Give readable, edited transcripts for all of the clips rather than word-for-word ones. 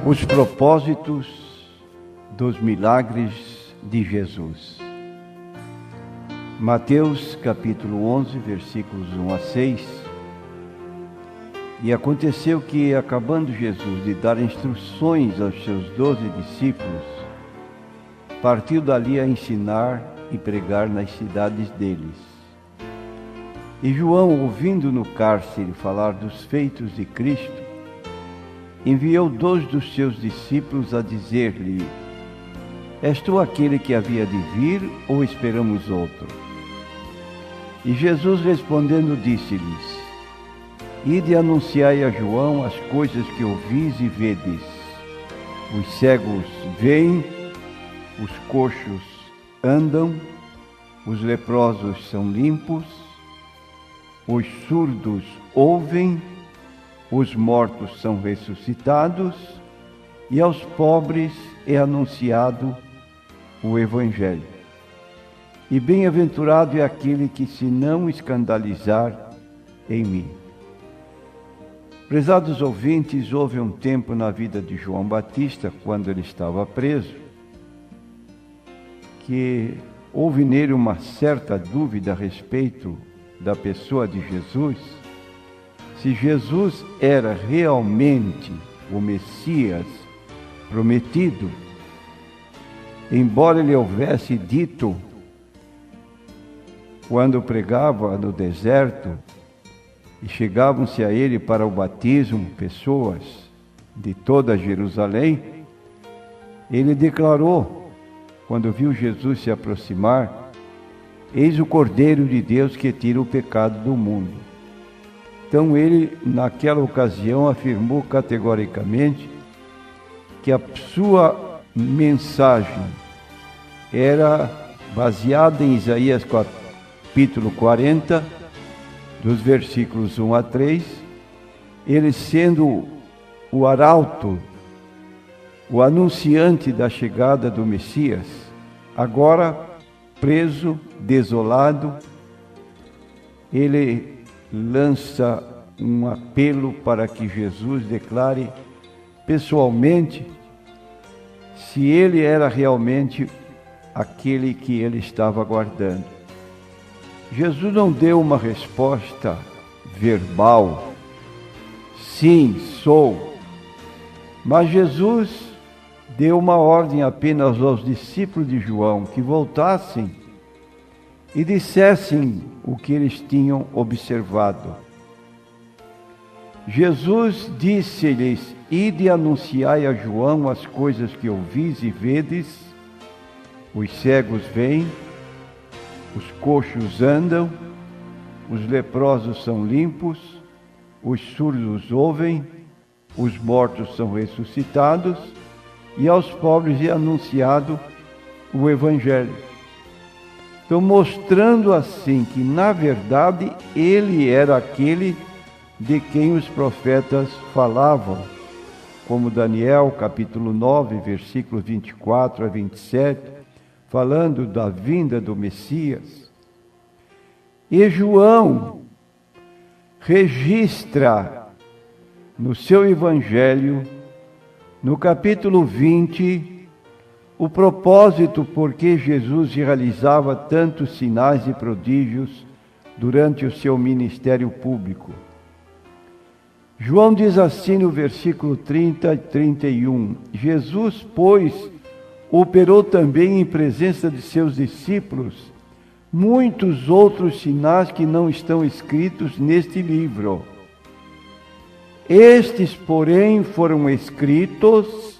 Os propósitos dos milagres de Jesus. Mateus capítulo 11, versículos 1 a 6. E aconteceu que, acabando Jesus de dar instruções aos seus 12 discípulos, partiu dali a ensinar e pregar nas cidades deles. E João, ouvindo no cárcere falar dos feitos de Cristo, enviou 2 dos seus discípulos a dizer-lhe: És tu aquele que havia de vir, ou esperamos outro? E Jesus respondendo disse-lhes: Ide anunciai a João as coisas que ouvis e vedes. Os cegos veem, os coxos andam, os leprosos são limpos, os surdos ouvem, os mortos são ressuscitados, e aos pobres é anunciado o Evangelho. E bem-aventurado é aquele que se não escandalizar em mim. Prezados ouvintes, houve um tempo na vida de João Batista, quando ele estava preso, que houve nele uma certa dúvida a respeito da pessoa de Jesus, se Jesus era realmente o Messias prometido, embora ele houvesse dito, quando pregava no deserto, e chegavam-se a ele para o batismo pessoas de toda Jerusalém, ele declarou, quando viu Jesus se aproximar: Eis o Cordeiro de Deus que tira o pecado do mundo. Então ele, naquela ocasião, afirmou categoricamente que a sua mensagem era baseada em Isaías capítulo 40, dos versículos 1 a 3, ele sendo o arauto, o anunciante da chegada do Messias, agora preso, desolado, ele lança um apelo para que Jesus declare pessoalmente se ele era realmente aquele que ele estava aguardando. Jesus não deu uma resposta verbal, sim, sou, mas Jesus deu uma ordem apenas aos discípulos de João que voltassem e dissessem o que eles tinham observado. Jesus disse-lhes: Ide anunciai a João as coisas que ouvis e vedes. Os cegos veem, os coxos andam, os leprosos são limpos, os surdos ouvem, os mortos são ressuscitados, e aos pobres é anunciado o Evangelho. Então, mostrando assim que, na verdade, ele era aquele de quem os profetas falavam, como Daniel, capítulo 9, versículos 24 a 27, falando da vinda do Messias. E João registra no seu Evangelho, no capítulo 20, o propósito por que Jesus realizava tantos sinais e prodígios durante o seu ministério público. João diz assim no versículo 30 e 31, Jesus, pois, operou também em presença de seus discípulos muitos outros sinais que não estão escritos neste livro. Estes, porém, foram escritos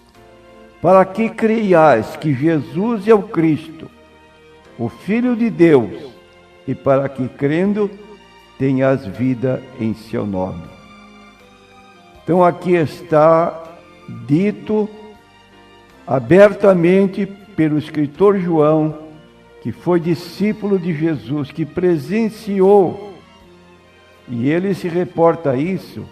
para que creiais que Jesus é o Cristo, o Filho de Deus, e para que, crendo, tenhas vida em seu nome. Então aqui está dito abertamente pelo escritor João, que foi discípulo de Jesus, que presenciou, e ele se reporta a isso.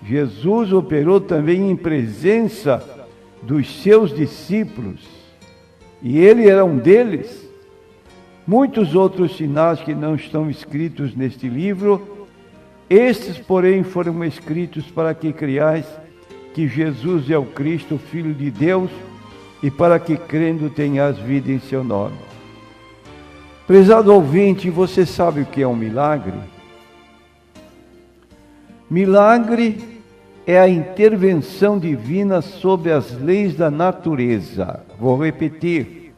Jesus operou também em presença dos seus discípulos, e ele era um deles. Muitos outros sinais que não estão escritos neste livro, estes, porém, foram escritos para que creiais que Jesus é o Cristo, o Filho de Deus, e para que crendo tenhas vida em seu nome. Prezado ouvinte, você sabe o que é um milagre? Milagre é a intervenção divina sobre as leis da natureza. Vou repetir.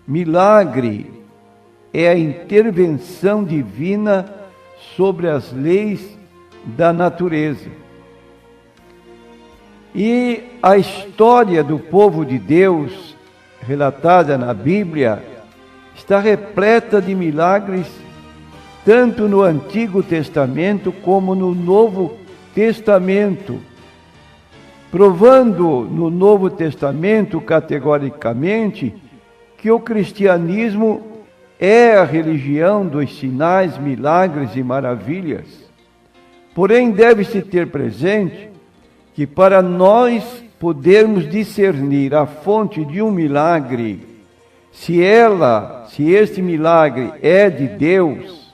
Milagre é a intervenção divina sobre as leis da natureza. E a história do povo de Deus, relatada na Bíblia, está repleta de milagres, tanto no Antigo Testamento como no Novo Testamento, provando no Novo Testamento categoricamente que o cristianismo é a religião dos sinais, milagres e maravilhas. Porém, deve-se ter presente que para nós podermos discernir a fonte de um milagre, se este milagre é de Deus,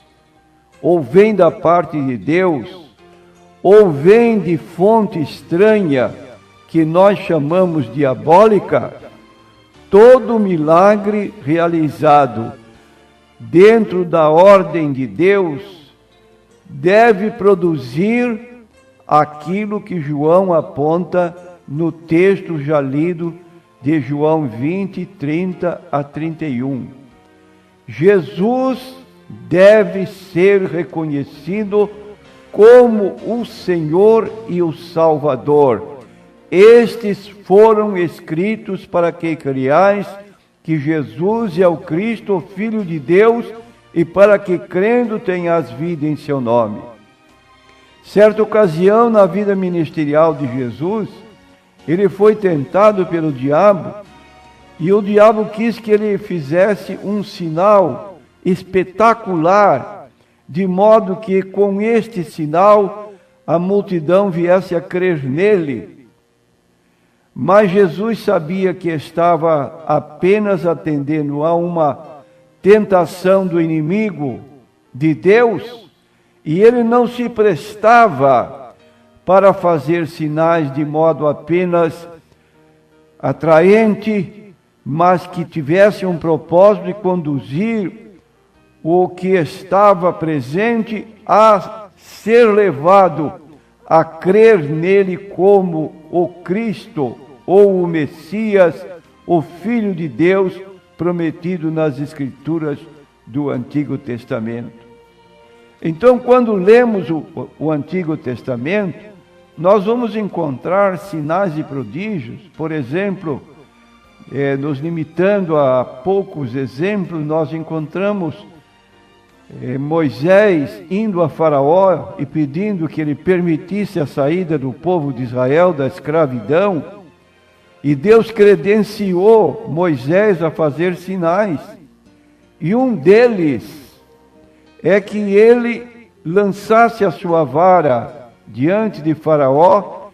ou vem da parte de Deus, ou vem de fonte estranha, que nós chamamos diabólica, todo milagre realizado dentro da ordem de Deus deve produzir aquilo que João aponta no texto já lido de João 20, 30 a 31. Jesus deve ser reconhecido como o Senhor e o Salvador. Estes foram escritos para que creiais que Jesus é o Cristo, o Filho de Deus, e para que crendo tenhas vida em seu nome. Certa ocasião na vida ministerial de Jesus, ele foi tentado pelo diabo, e o diabo quis que ele fizesse um sinal espetacular, de modo que com este sinal a multidão viesse a crer nele. Mas Jesus sabia que estava apenas atendendo a uma tentação do inimigo de Deus, e ele não se prestava para fazer sinais de modo apenas atraente, mas que tivesse um propósito de conduzir o que estava presente a ser levado a crer nele como o Cristo ou o Messias, o Filho de Deus prometido nas Escrituras do Antigo Testamento. Então, quando lemos o Antigo Testamento, nós vamos encontrar sinais e prodígios. Por exemplo, nos limitando a poucos exemplos, nós encontramos Moisés indo a Faraó e pedindo que ele permitisse a saída do povo de Israel da escravidão, e Deus credenciou Moisés a fazer sinais, e um deles é que ele lançasse a sua vara diante de Faraó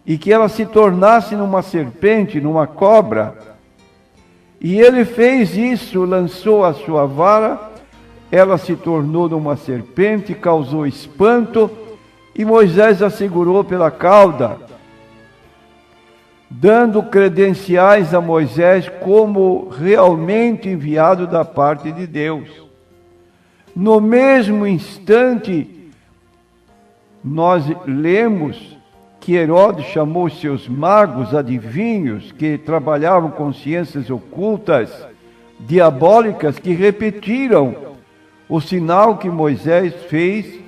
e que ela se tornasse numa serpente, numa cobra. E ele fez isso, lançou a sua vara, ela se tornou numa serpente, causou espanto, e Moisés a segurou pela cauda, dando credenciais a Moisés como realmente enviado da parte de Deus. No mesmo instante, nós lemos que Herodes chamou os seus magos, adivinhos, que trabalhavam com ciências ocultas, diabólicas, que repetiram o sinal que Moisés fez,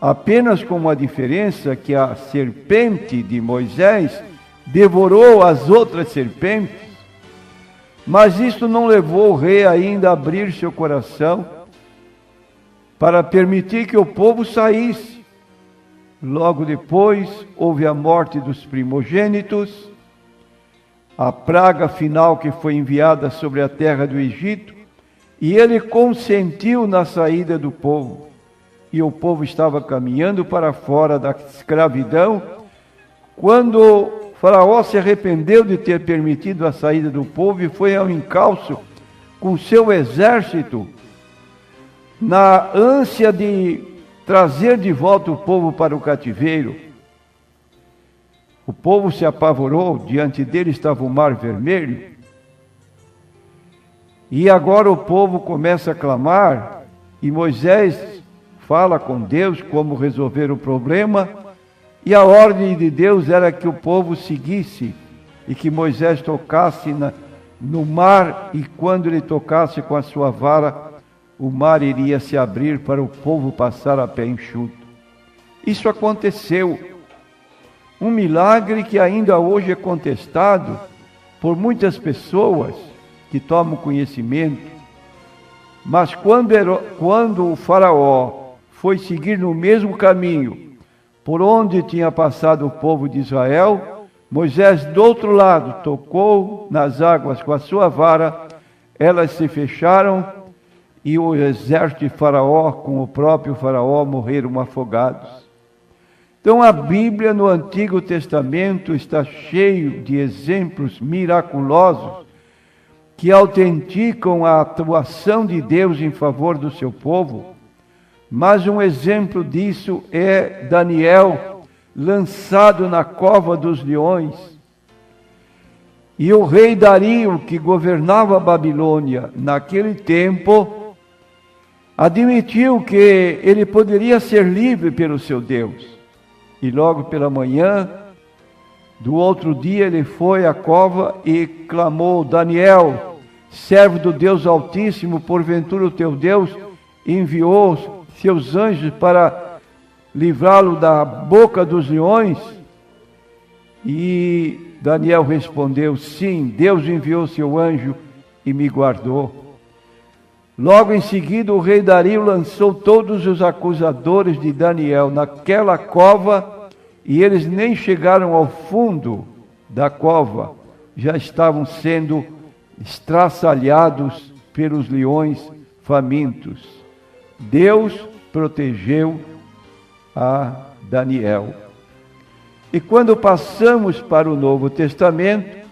apenas com uma diferença, que a serpente de Moisés devorou as outras serpentes. Mas isso não levou o rei ainda a abrir seu coração para permitir que o povo saísse. Logo depois, houve a morte dos primogênitos, a praga final que foi enviada sobre a terra do Egito, e ele consentiu na saída do povo. E o povo estava caminhando para fora da escravidão, quando Faraó se arrependeu de ter permitido a saída do povo e foi ao encalço com seu exército, na ânsia de trazer de volta o povo para o cativeiro. O povo se apavorou, diante dele estava o mar vermelho. E agora o povo começa a clamar, e Moisés fala com Deus como resolver o problema, e a ordem de Deus era que o povo seguisse, e que Moisés tocasse no mar, e quando ele tocasse com a sua vara, o mar iria se abrir para o povo passar a pé enxuto. Isso aconteceu. Um milagre que ainda hoje é contestado por muitas pessoas que tomam conhecimento. Mas quando o faraó foi seguir no mesmo caminho por onde tinha passado o povo de Israel, Moisés do outro lado tocou nas águas com a sua vara, elas se fecharam e o exército de Faraó, com o próprio Faraó, morreram afogados. Então a Bíblia no Antigo Testamento está cheio de exemplos miraculosos que autenticam a atuação de Deus em favor do seu povo. Mas um exemplo disso é Daniel, lançado na cova dos leões. E o rei Dario, que governava a Babilônia naquele tempo, admitiu que ele poderia ser livre pelo seu Deus. E logo pela manhã do outro dia ele foi à cova e clamou: Daniel, servo do Deus Altíssimo, porventura o teu Deus enviou seus anjos para livrá-lo da boca dos leões? E Daniel respondeu: sim, Deus enviou seu anjo e me guardou. Logo em seguida, o rei Dario lançou todos os acusadores de Daniel naquela cova, e eles nem chegaram ao fundo da cova, já estavam sendo estraçalhados pelos leões famintos. Deus protegeu a Daniel. E quando passamos para o Novo Testamento,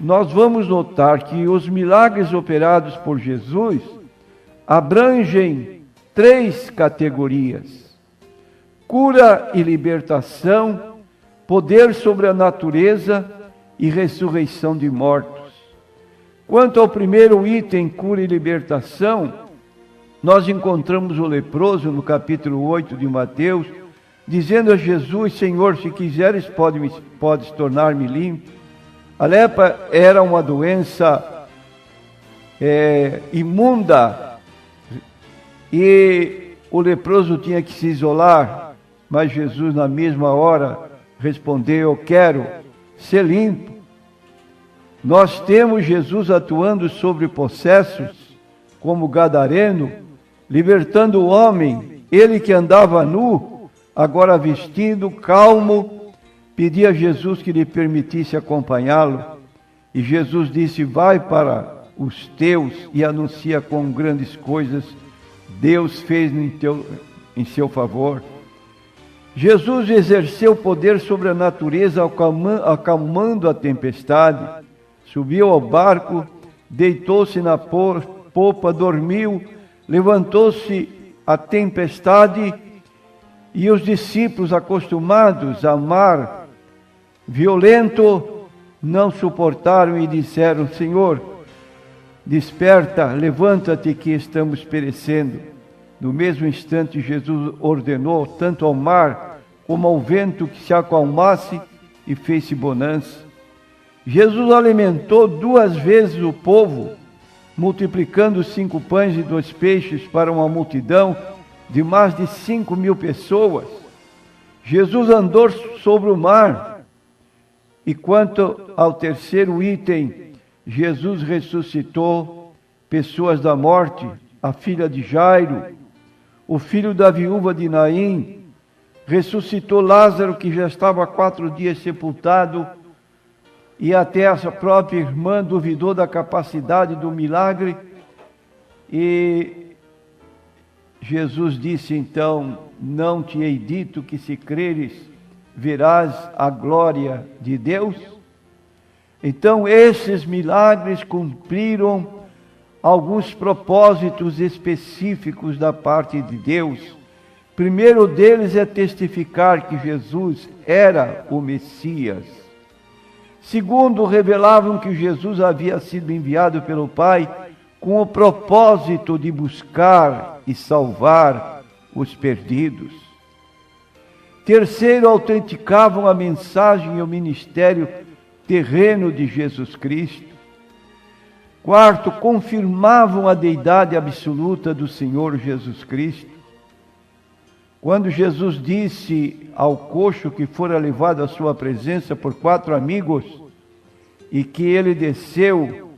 nós vamos notar que os milagres operados por Jesus abrangem 3 categorias: cura e libertação, poder sobre a natureza e ressurreição de mortos. Quanto ao primeiro item, cura e libertação, nós encontramos o leproso no capítulo 8 de Mateus, dizendo a Jesus: Senhor, se quiseres, podes tornar-me limpo. A lepra era uma doença imunda, e o leproso tinha que se isolar, mas Jesus na mesma hora respondeu: eu quero ser limpo. Nós temos Jesus atuando sobre possessos, como Gadareno, libertando o homem, ele que andava nu, agora vestido, calmo, pedia a Jesus que lhe permitisse acompanhá-lo, e Jesus disse: vai para os teus e anuncia quão grandes coisas Deus fez em seu favor. Jesus exerceu poder sobre a natureza, acalmando a tempestade. Subiu ao barco, deitou-se na popa, dormiu, levantou-se a tempestade, e os discípulos, acostumados a mar violento, não suportaram e disseram: Senhor, desperta, levanta-te que estamos perecendo. No mesmo instante, Jesus ordenou tanto ao mar como ao vento que se acalmasse, e fez-se bonança. Jesus alimentou 2 vezes o povo, multiplicando os 5 pães e 2 peixes para uma multidão de mais de 5.000 pessoas. Jesus andou sobre o mar. E quanto ao terceiro item, Jesus ressuscitou pessoas da morte, a filha de Jairo, o filho da viúva de Naim, ressuscitou Lázaro, que já estava há 4 dias sepultado, e até essa própria irmã duvidou da capacidade do milagre. E Jesus disse então: não te hei dito que se creres, verás a glória de Deus? Então esses milagres cumpriram alguns propósitos específicos da parte de Deus, primeiro deles é testificar que Jesus era o Messias. Segundo, revelavam que Jesus havia sido enviado pelo Pai com o propósito de buscar e salvar os perdidos. Terceiro, autenticavam a mensagem e o ministério terreno de Jesus Cristo. Quarto, confirmavam a deidade absoluta do Senhor Jesus Cristo. Quando Jesus disse ao coxo que fora levado à sua presença por 4 amigos e que ele desceu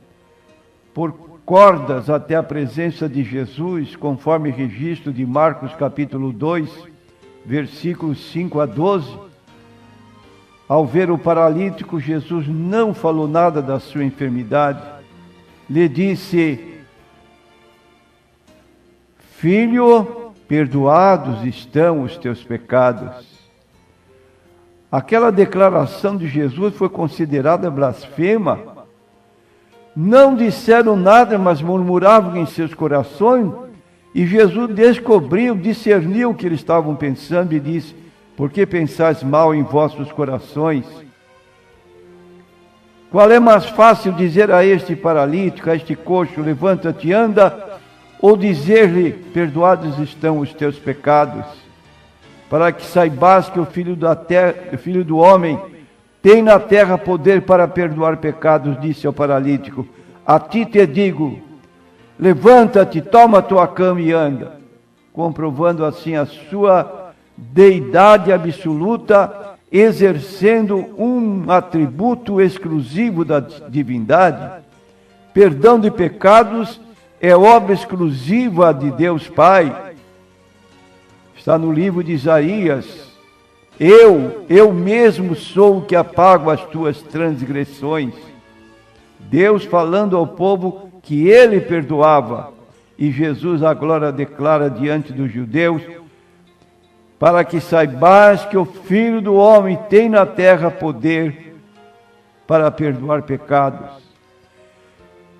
por cordas até a presença de Jesus, conforme registro de Marcos capítulo 2, versículos 5 a 12, ao ver o paralítico, Jesus não falou nada da sua enfermidade. Lhe disse: filho, perdoados estão os teus pecados. Aquela declaração de Jesus foi considerada blasfema. Não disseram nada, mas murmuravam em seus corações. E Jesus descobriu, discerniu o que eles estavam pensando e disse: por que pensais mal em vossos corações? Qual é mais fácil dizer a este paralítico, a este coxo, levanta-te e anda, ou dizer-lhe, perdoados estão os teus pecados? Para que saibas que o Filho do Homem tem na terra poder para perdoar pecados, disse ao paralítico: a ti te digo, levanta-te, toma a tua cama e anda. Comprovando assim a sua deidade absoluta, exercendo um atributo exclusivo da divindade. Perdão de pecados é obra exclusiva de Deus Pai. Está no livro de Isaías: eu mesmo sou o que apago as tuas transgressões. Deus falando ao povo que ele perdoava. E Jesus agora declara diante dos judeus: para que saibais que o Filho do Homem tem na terra poder para perdoar pecados.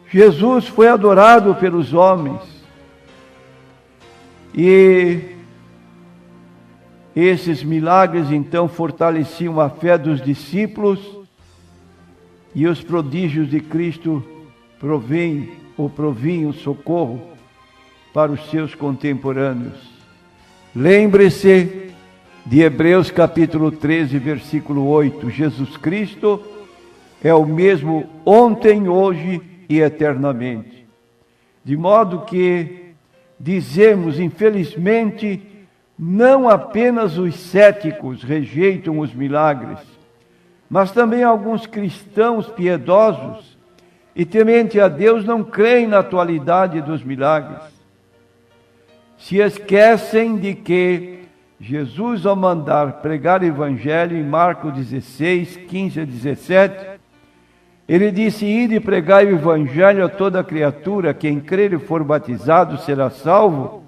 Jesus foi adorado pelos homens. E esses milagres então fortaleciam a fé dos discípulos, e os prodígios de Cristo provinham socorro para os seus contemporâneos. Lembre-se de Hebreus capítulo 13, versículo 8. Jesus Cristo é o mesmo ontem, hoje e eternamente. De modo que dizemos, infelizmente, não apenas os céticos rejeitam os milagres, mas também alguns cristãos piedosos e temente a Deus não creem na atualidade dos milagres. Se esquecem de que Jesus, ao mandar pregar o Evangelho em Marcos 16, 15 a 17, ele disse: ide e pregai o Evangelho a toda criatura, quem crer e for batizado será salvo,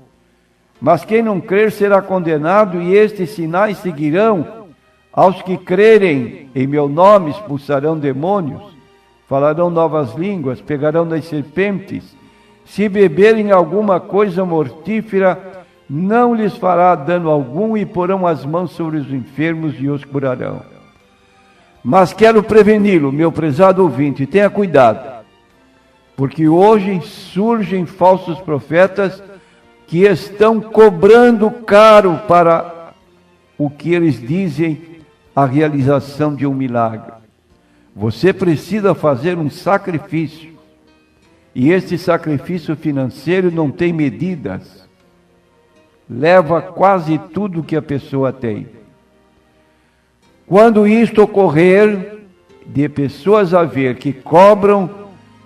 mas quem não crer será condenado, e estes sinais seguirão aos que crerem. Em meu nome expulsarão demônios, falarão novas línguas, pegarão nas serpentes, se beberem alguma coisa mortífera, não lhes fará dano algum, e porão as mãos sobre os enfermos e os curarão. Mas quero preveni-lo, meu prezado ouvinte, tenha cuidado, porque hoje surgem falsos profetas que estão cobrando caro para o que eles dizem a realização de um milagre. Você precisa fazer um sacrifício, e este sacrifício financeiro não tem medidas, leva quase tudo que a pessoa tem. Quando isto ocorrer, de pessoas a ver que cobram,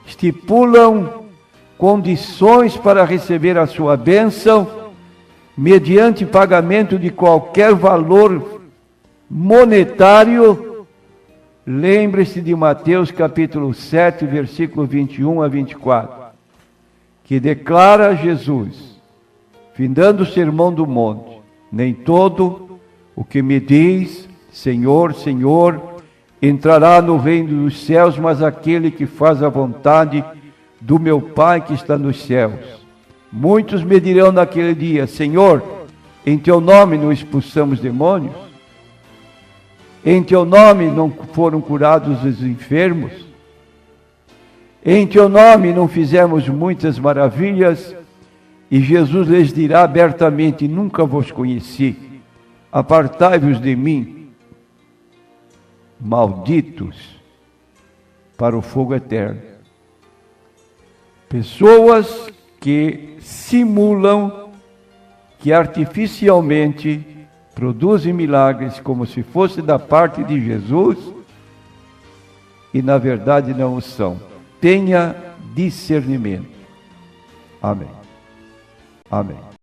estipulam condições para receber a sua bênção, mediante pagamento de qualquer valor monetário, lembre-se de Mateus capítulo 7, versículo 21 a 24, que declara Jesus, findando o sermão do monte: nem todo o que me diz Senhor, Senhor, entrará no reino dos céus, mas aquele que faz a vontade do meu Pai que está nos céus. Muitos me dirão naquele dia: Senhor, Em teu nome não expulsamos demônios? Em teu nome não foram curados os enfermos? Em teu nome não fizemos muitas maravilhas? E Jesus lhes dirá abertamente: nunca vos conheci, apartai-vos de mim, malditos, para o fogo eterno. Pessoas que simulam, que artificialmente produzem milagres como se fosse da parte de Jesus e na verdade não o são. Tenha discernimento. Amém. Amém.